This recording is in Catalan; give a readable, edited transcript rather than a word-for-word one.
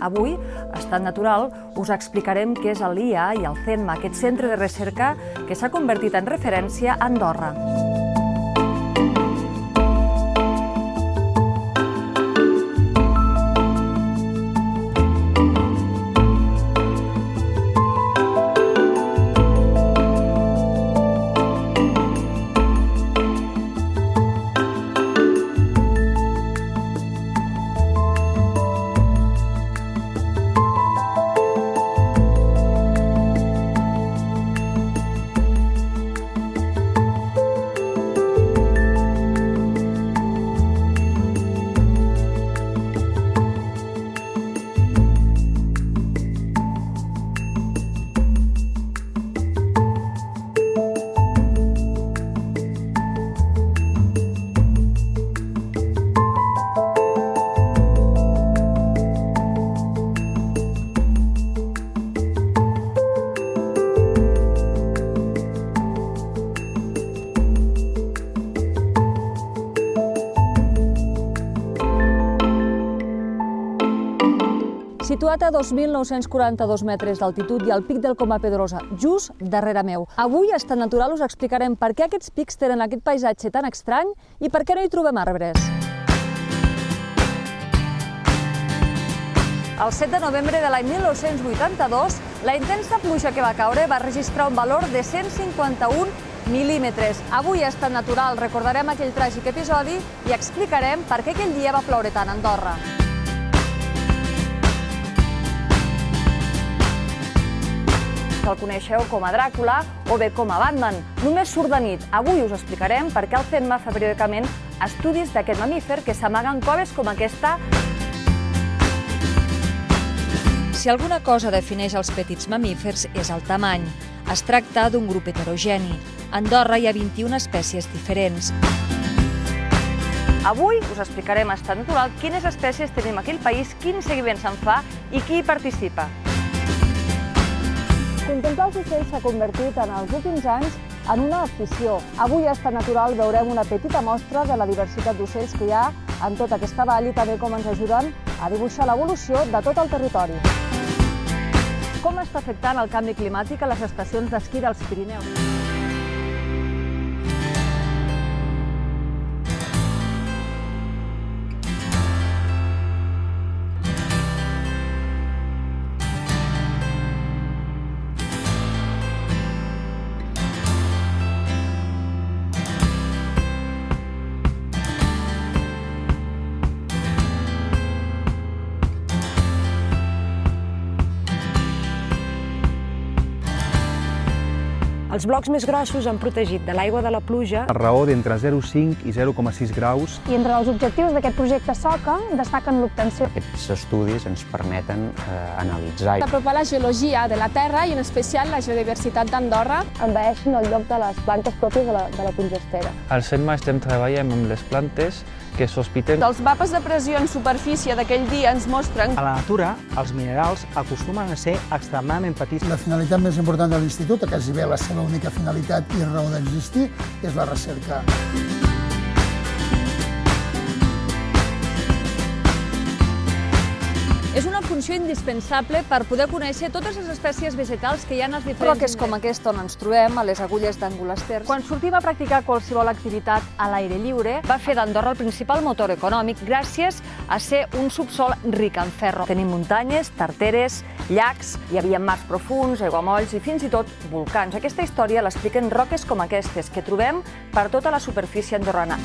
Avui, a Estat Natural, us explicarem què és el IA i el CENMA, aquest centre de recerca que s'ha convertit en referència a Andorra. Situat a 2.942 metres d'altitud i al pic del Coma Pedrosa, just darrere meu. Avui, a Estat Natural, us explicarem per què aquests pics tenen aquest paisatge tan estrany i per què no hi trobem arbres. El 7 de novembre de l'any 1982, la intensa pluja que va caure va registrar un valor de 151 mil·límetres. Avui, a Estat Natural, recordarem aquell tràgic episodi i explicarem per què aquell dia va ploure tant a Andorra. El coneixeu com a Dràcula o bé com a Batman. Només surt de nit. Avui us explicarem per què el CENMA fa periòdicament estudis d'aquest mamífer que s'amaga en coves com aquesta. Si alguna cosa defineix els petits mamífers és el tamany. Es tracta d'un grup heterogeni. A Andorra hi ha 21 espècies diferents. Avui us explicarem a Estat Natural quines espècies tenim aquí al país, quin seguiment se'n fa i qui hi participa. Contemplar els ocells s'ha convertit en els últims anys en una afició. Avui a Estat Natural veurem una petita mostra de la diversitat d'ocells que hi ha en tota aquesta vall i també com ens ajuden a dibuixar l'evolució de tot el territori. Com està afectant el canvi climàtic a les estacions d'esquí dels Pirineus? Els blocs més grossos han protegit de l'aigua de la pluja a raó d'entre 0,5 i 0,6 graus. I entre els objectius d'aquest projecte SOCA destaquen l'obtenció. Aquests estudis ens permeten analitzar. Apropar la geologia de la Terra i en especial la geodiversitat d'Andorra. Envaeixen el lloc de les plantes pròpies de la congestera. Al CENMA estem treballant amb les plantes que sospiten. Els mapes de pressió en superfície d'aquell dia ens mostren. A la natura, els minerals acostumen a ser extremadament petits. La finalitat més important de l'Institut, que quasi bé la seva única finalitat i raó d'existir, és la recerca. És una funció indispensable per poder conèixer totes les espècies vegetals que hi ha en els diferents roques com aquesta on ens trobem, a les agulles d'Angulasters. Quan sortim a practicar qualsevol activitat a l'aire lliure, va fer d'Andorra el principal motor econòmic gràcies a ser un subsol ric en ferro. Tenim muntanyes, tarteres, llacs, hi havia mars profunds, aiguamolls i fins i tot volcans. Aquesta història l'expliquen roques com aquestes que trobem per tota la superfície andorrana.